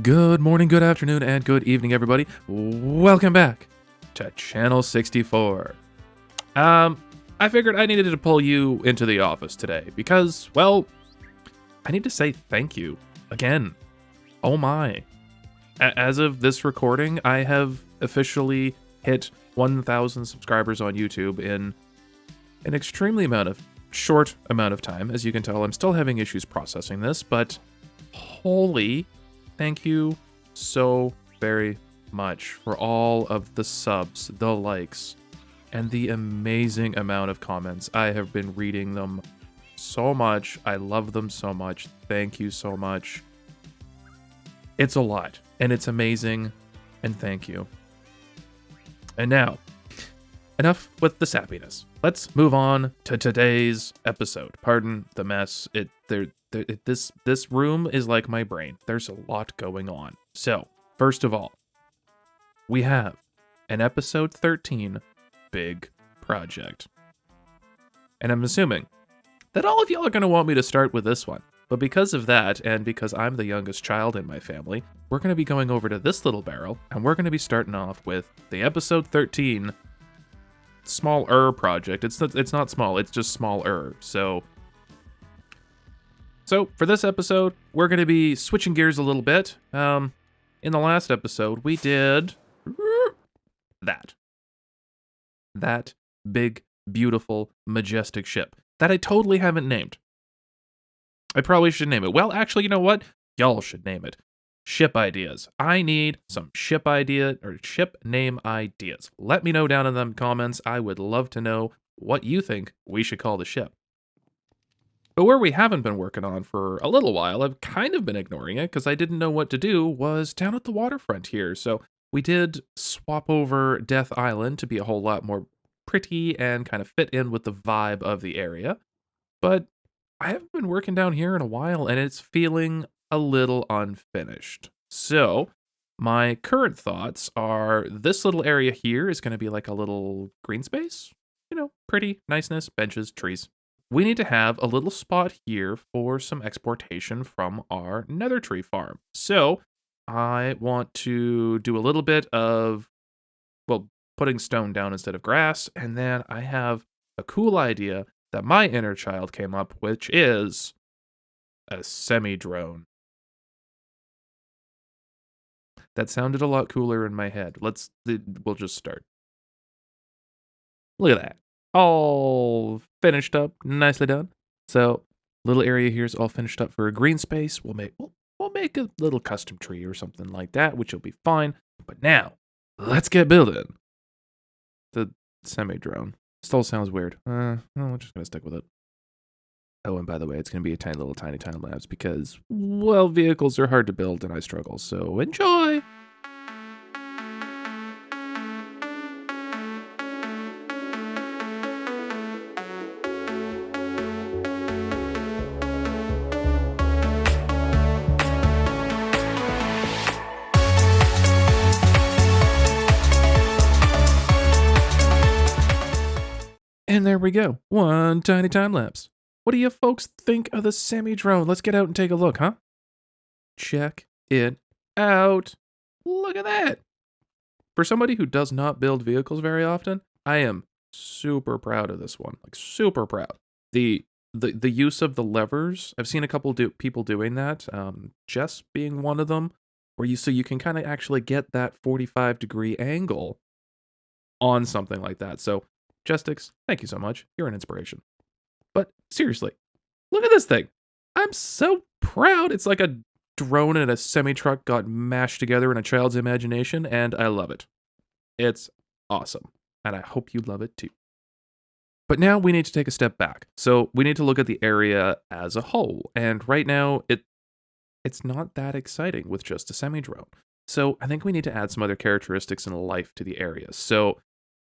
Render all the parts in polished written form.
Good morning, good afternoon, and good evening, everybody. Welcome back to Channel 64. I figured I needed to pull you into the office today because, well, I need to say thank you again. Oh my. As of this recording, I have officially hit 1,000 subscribers on YouTube in an extremely short amount of time. As you can tell, I'm still having issues processing this, but holy thank you so very much for all of the subs, the likes, and the amazing amount of comments. I have been reading them so much. I love them so much. Thank you so much. It's a lot, and it's amazing, and thank you. And now, enough with the sappiness. Let's move on to today's episode. Pardon the mess. This room is like my brain. There's a lot going on. So, first of all, we have an episode 13 big project. And I'm assuming that all of y'all are going to want me to start with this one. But because of that, and because I'm the youngest child in my family, we're going to be going over to this little barrel, and we're going to be starting off with the episode 13 smaller project. It's not small, it's just smaller. So for this episode, we're going to be switching gears a little bit. In the last episode, we did that big, beautiful, majestic ship that I totally haven't named. I probably should name it. Well, actually, you know what? Y'all should name it. Ship ideas. I need some ship idea or ship name ideas. Let me know down in the comments. I would love to know what you think we should call the ship. But where we haven't been working on for a little while, I've kind of been ignoring it because I didn't know what to do, was down at the waterfront here. So we did swap over Death Island to be a whole lot more pretty and kind of fit in with the vibe of the area. But I haven't been working down here in a while, and it's feeling a little unfinished. So my current thoughts are this little area here is going to be like a little green space. You know, pretty, niceness, benches, trees. We need to have a little spot here for some exportation from our nether tree farm. So I want to do a little bit of, well, putting stone down instead of grass. And then I have a cool idea that my inner child came up, which is a semi-drone. That sounded a lot cooler in my head. We'll just start. Look at that. All finished up, nicely done. So, little area here is all finished up for a green space. We'll make a little custom tree or something like that, which will be fine. But now, let's get building. The semi-drone. Still sounds weird. We're just gonna stick with it. Oh, and by the way, it's gonna be a tiny time lapse because, well, vehicles are hard to build and I struggle. So enjoy. And there we go. One tiny time lapse. What do you folks think of the semi-drone? Let's get out and take a look, huh? Check it out. Look at that. For somebody who does not build vehicles very often, I am super proud of this one. Like, super proud. The use of the levers, I've seen a couple people doing that, Jess being one of them, where you can kind of actually get that 45-degree angle on something like that. So, Jestix, thank you so much. You're an inspiration. But seriously, look at this thing. I'm so proud. It's like a drone and a semi-truck got mashed together in a child's imagination, and I love it. It's awesome, and I hope you love it too. But now we need to take a step back. So we need to look at the area as a whole, and right now it's not that exciting with just a semi-drone. So I think we need to add some other characteristics and life to the area. So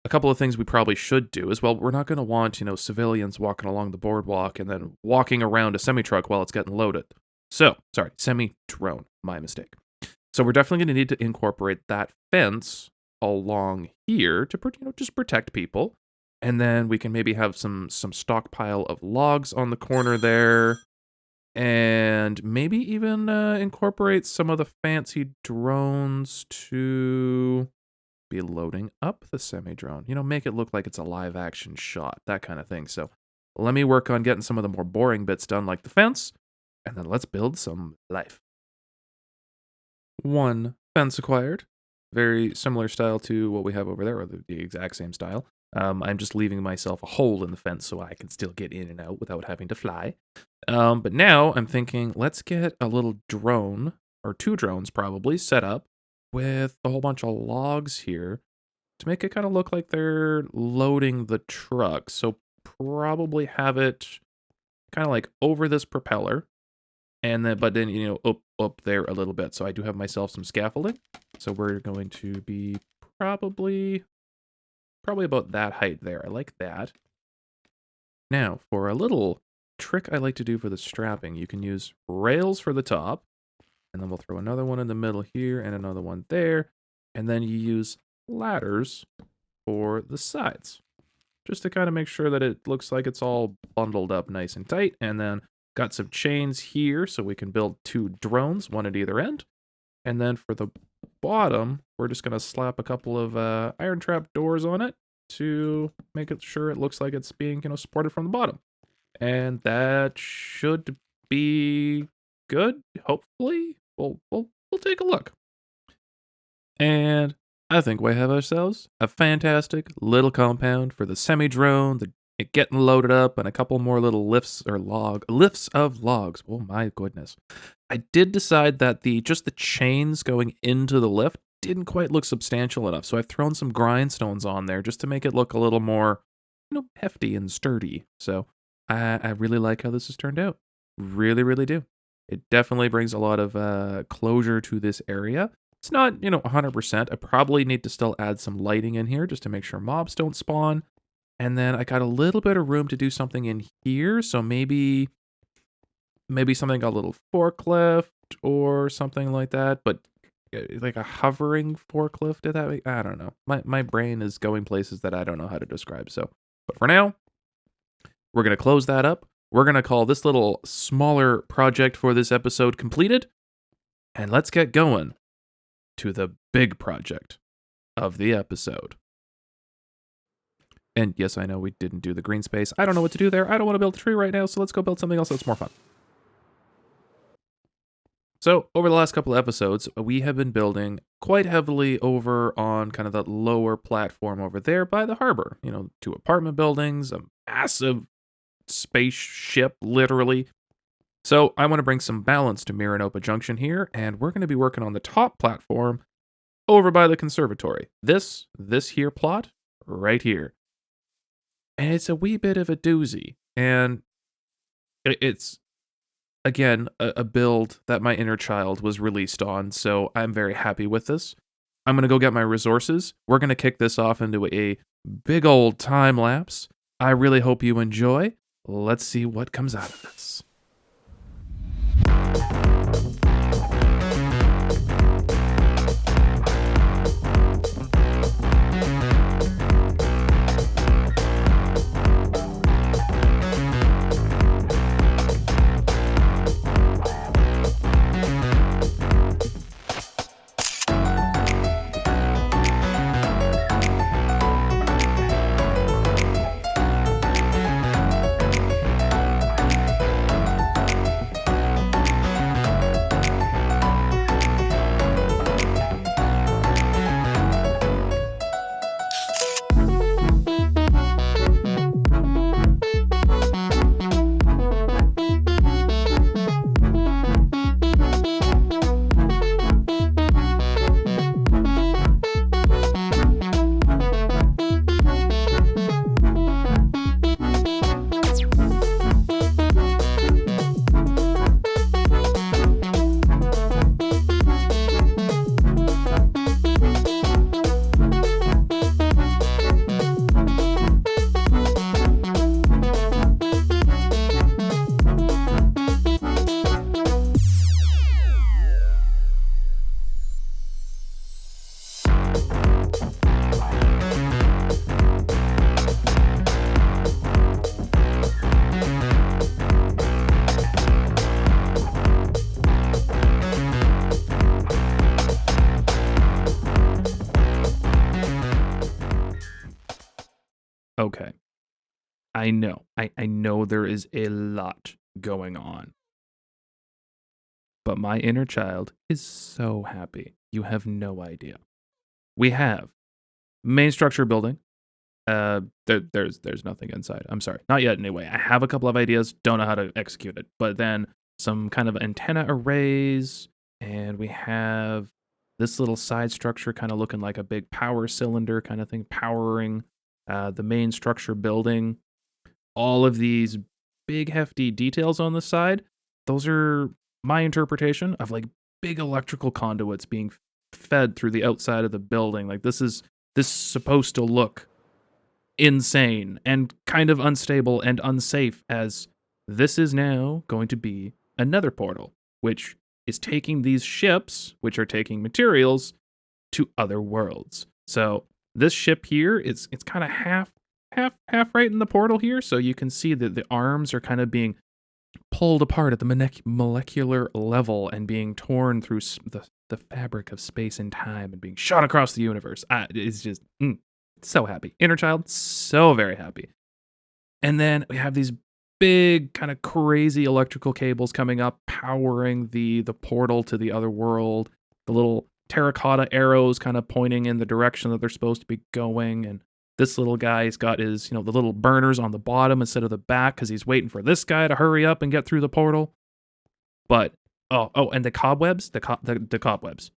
a couple of things we probably should do is, well, we're not going to want, civilians walking along the boardwalk and then walking around a semi-truck while it's getting loaded. So, sorry, semi-drone, my mistake. So we're definitely going to need to incorporate that fence along here to, just protect people. And then we can maybe have some stockpile of logs on the corner there. And maybe even incorporate some of the fancy drones to be loading up the semi-drone. You know, make it look like it's a live action shot, that kind of thing. So let me work on getting some of the more boring bits done, like the fence, and then let's build some life. One fence acquired. Very similar style to what we have over there, or the exact same style. I'm just leaving myself a hole in the fence so I can still get in and out without having to fly. But now I'm thinking, let's get a little drone, or 2 drones probably, set up with a whole bunch of logs here to make it kind of look like they're loading the truck. So probably have it kind of like over this propeller, and then, but then, you know, up there a little bit. So I do have myself some scaffolding. So we're going to be probably about that height there. I like that. Now, for a little trick I like to do for the strapping, you can use rails for the top, and then we'll throw another one in the middle here and another one there, and then you use ladders for the sides, just to kind of make sure that it looks like it's all bundled up nice and tight. And then got some chains here so we can build 2 drones, one at either end. And then for the bottom, we're just going to slap a couple of iron trap doors on it to make it sure it looks like it's being, you know, supported from the bottom. And that should be good, hopefully. We'll take a look. And I think we have ourselves a fantastic little compound for the semi-drone, it getting loaded up, and a couple more little lifts of logs. Oh my goodness. I did decide that just the chains going into the lift didn't quite look substantial enough, so I've thrown some grindstones on there just to make it look a little more, you know, hefty and sturdy. So I really like how this has turned out. Really, really do. It definitely brings a lot of closure to this area. It's not, you know, 100%. I probably need to still add some lighting in here just to make sure mobs don't spawn. And then I got a little bit of room to do something in here, so maybe something got a little forklift or something like that, but like a hovering forklift, did that make, I don't know. My brain is going places that I don't know how to describe. So, but for now, we're going to close that up. We're going to call this little smaller project for this episode completed, and let's get going to the big project of the episode. And yes, I know we didn't do the green space. I don't know what to do there. I don't want to build a tree right now, so let's go build something else that's more fun. So, over the last couple of episodes, we have been building quite heavily over on kind of that lower platform over there by the harbor. You know, 2 apartment buildings, a massive spaceship, literally. So, I want to bring some balance to Miranopa Junction here, and we're going to be working on the top platform over by the conservatory. This here plot, right here. And it's a wee bit of a doozy. And it's, again, a build that my inner child was released on, so I'm very happy with this. I'm going to go get my resources. We're going to kick this off into a big old time lapse. I really hope you enjoy. Let's see what comes out of this. I know. I know there is a lot going on. But my inner child is so happy. You have no idea. We have main structure building. There's nothing inside. I'm sorry. Not yet anyway. I have a couple of ideas, don't know how to execute it. But then some kind of antenna arrays, and we have this little side structure kind of looking like a big power cylinder kind of thing powering the main structure building. All of these big hefty details on the side, those are my interpretation of like big electrical conduits being fed through the outside of the building. Like this is supposed to look insane and kind of unstable and unsafe, as this is now going to be another portal, which is taking these ships, which are taking materials, to other worlds. So this ship here, it's kind of half right in the portal here, so you can see that the arms are kind of being pulled apart at the molecular level and being torn through the fabric of space and time and being shot across the universe. It's just so happy. Inner child, so very happy. And then we have these big kind of crazy electrical cables coming up, powering the portal to the other world. The little terracotta arrows kind of pointing in the direction that they're supposed to be going. And this little guy's got his, the little burners on the bottom instead of the back because he's waiting for this guy to hurry up and get through the portal. But and the cobwebs, the cobwebs.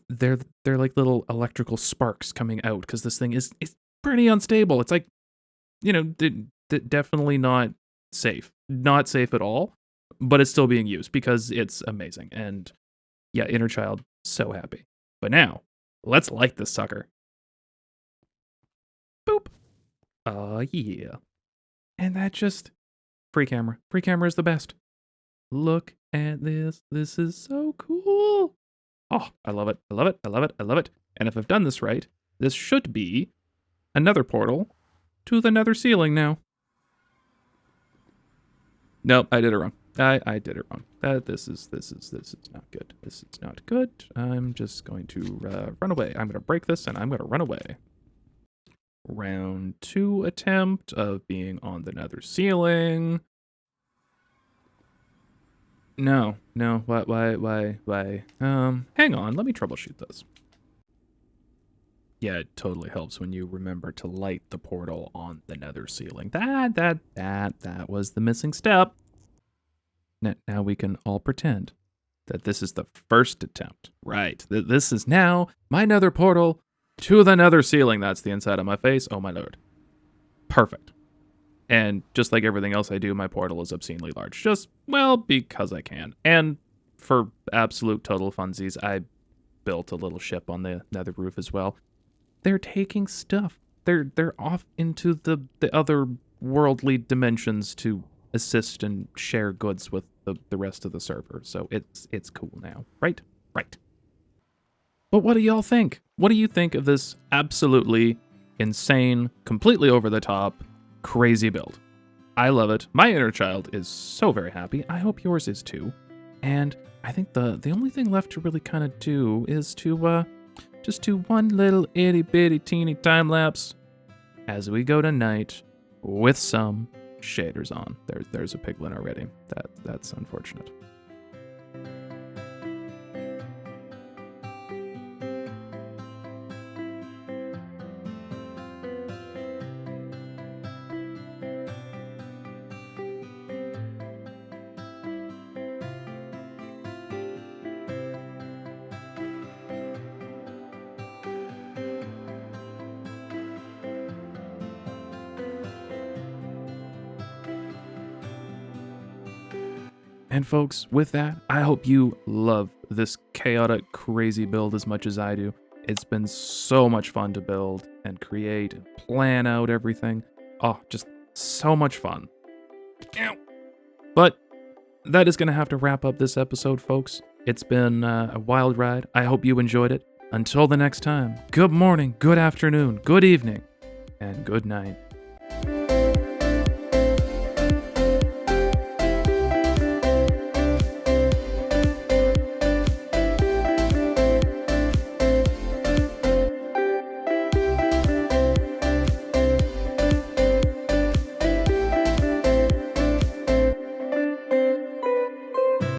They're like little electrical sparks coming out because this thing is pretty unstable. It's like, definitely not safe. Not safe at all, but it's still being used because it's amazing. And yeah, inner child, so happy. But now, let's light this sucker. Boop. Oh, yeah. And that just... Free camera. Free camera is the best. Look at this. This is so cool. Oh, I love it. I love it. I love it. I love it. And if I've done this right, this should be another portal to the nether ceiling now. Nope, I did it wrong. I did it wrong. This is not good. This is not good. I'm just going to run away. I'm going to break this and I'm going to run away. Round 2 attempt of being on the nether ceiling. No. Why? Hang on, let me troubleshoot this. Yeah, it totally helps when you remember to light the portal on the nether ceiling. That was the missing step. Now we can all pretend that this is the first attempt. Right, this is now my nether portal to the nether ceiling. That's the inside of my face. Oh my lord. Perfect. And just like everything else I do, my portal is obscenely large. Just, well, because I can. And for absolute total funsies, I built a little ship on the nether roof as well. They're taking stuff. They're off into the other worldly dimensions to assist and share goods with the rest of the server. So it's cool now. Right? Right. But what do y'all think? What do you think of this absolutely insane, completely over the top, crazy build? I love it. My inner child is so very happy. I hope yours is too. And I think the only thing left to really kind of do is to just do one little itty bitty teeny time lapse as we go to night with some shaders on. There's a piglin already. That's unfortunate. And folks, with that, I hope you love this chaotic, crazy build as much as I do. It's been so much fun to build and create and plan out everything. Oh, just so much fun. But that is going to have to wrap up this episode, folks. It's been a wild ride. I hope you enjoyed it. Until the next time, good morning, good afternoon, good evening, and good night.